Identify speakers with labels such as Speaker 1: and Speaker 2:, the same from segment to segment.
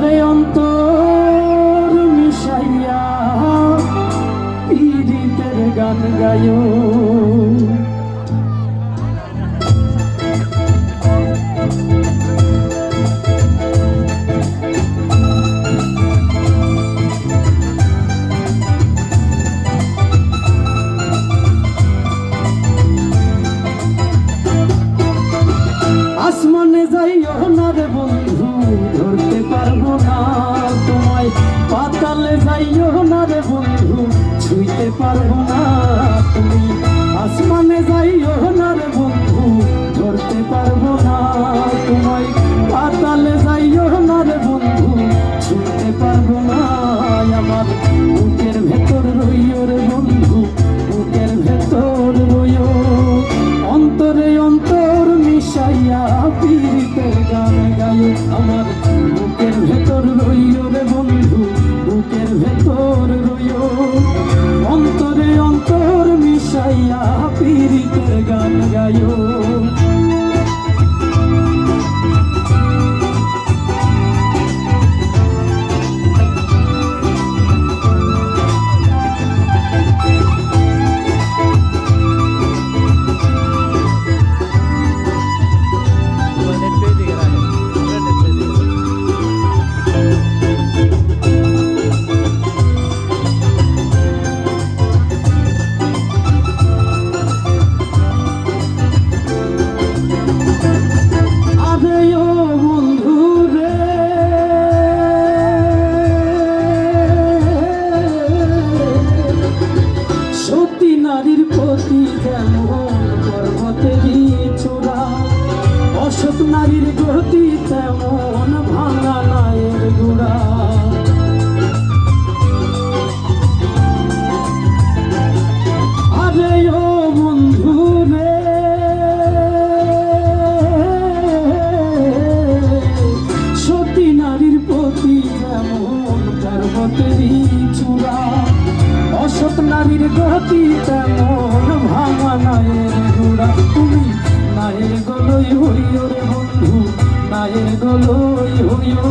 Speaker 1: অন্তরে অন্তর মিশাইয়া পীড়িতের গান গায়ো। আসমানে যাইও না রে বন্ধু, ধরতে পারবো না তোমায়। পাতালে যাইও না রে বন্ধু, ছুঁইতে পারবো না তুমি। আসমানে যাইও না রে বন্ধু, ধরতে পারবো না তোমায়। পাতালে যাইও না রে বন্ধু, ছুঁইতে পারবো না। আমার বুকের ভেতর রইও রে বন্ধু, বুকের ভেতর রইও। অন্তরে অন্তর মিশাইয়া পীড়িতের গান গায়ো। আমার বুকের ভেতর রইও রে বন্ধু, বুকের ভেতর রইও। অন্তরে অন্তর মিশাইয়া পীড়িতের গান গায়ো। নারীর প্রতি যেমন পর্বতেরই চূড়া, অসৎ নারীর গতি তেমন ভাঙা নায়ের গুড়া। আরে ও বন্ধু রে, সতী নারীর প্রতি যেমন পর্বতেরই চূড়া, অসৎ নারীর গতি তেমন ভাঙা নায়ের গুড়া। তুমি নায়ের গলই হইও রে বন্ধু, নায়ের গলই হইও।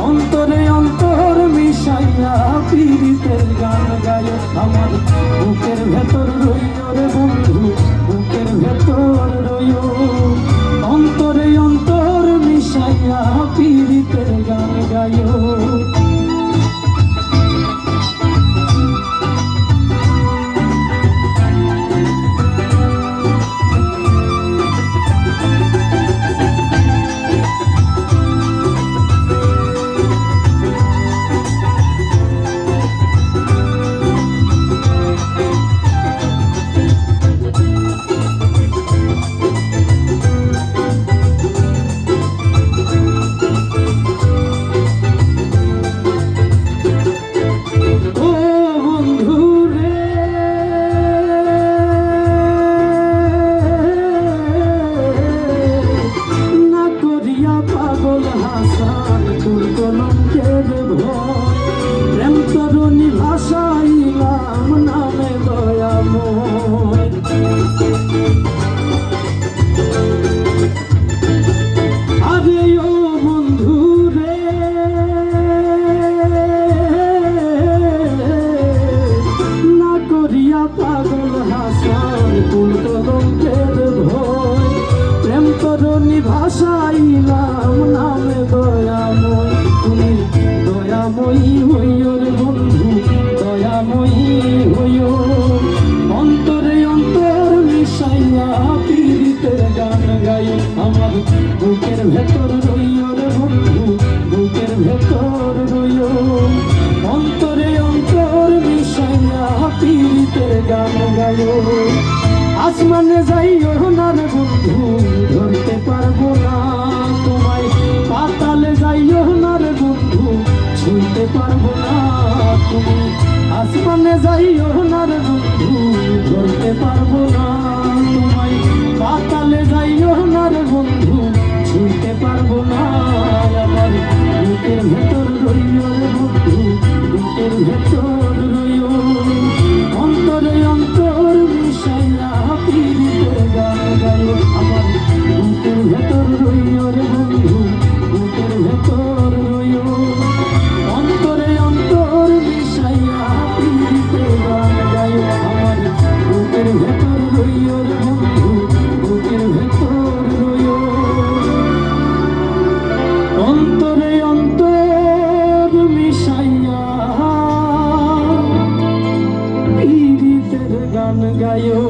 Speaker 1: অন্তরে অন্তর মিশাইয়া পীড়িতের গান গায়। আমার বুকের ভেতর রইও রে বন্ধু, বুকের ভেতর রইও। অন্তরে অন্তর মিশাইয়া পীড়িতের গান গায়। প্রেম তরুণী ভাষাইলাম নামে দয়াময়। আরে ও বন্ধু রে, না করিয়া পাগল হাসান কুল কলঙ্কের ভয়। প্রেম তরুণী ভাষাইলাম নামে দয়াময়। তুমি দয়াময়ী হইও রে বন্ধু, দয়াময়ী হইও। অন্তরে অন্তর মিশাইয়া পীড়িতের গান গায়ো। আমার বুকের ভেতর রইও রে বন্ধু, বুকের ভেতর রইও। অন্তরে অন্তর মিশাইয়া পীড়িতের গান গায়ো। আসমানে যাইও না রে বন্ধু, ধরতে পারবো না তোমায়। পাতালে যাইও না রে বন্ধু, ছুঁইতে পারবো না তুমি। আসমানে যাইও না রে বন্ধু, ধরতে পারবো না তোমায়। পাতালে যাইও না রে বন্ধু, ছুঁইতে পারবো না। আমার বুকের ভেতর রইও রে বন্ধু, বুকের ভেতর রইও। অন্তরে অন্তর মিশাইয়া পীড়িতের গান গায়ো। আমার বুকের ভেতর রইও রে বন্ধু, বুকের ভেতর রইও। অন্তরে অন্তর মিশাইয়া পীড়িতের গান গায়ো।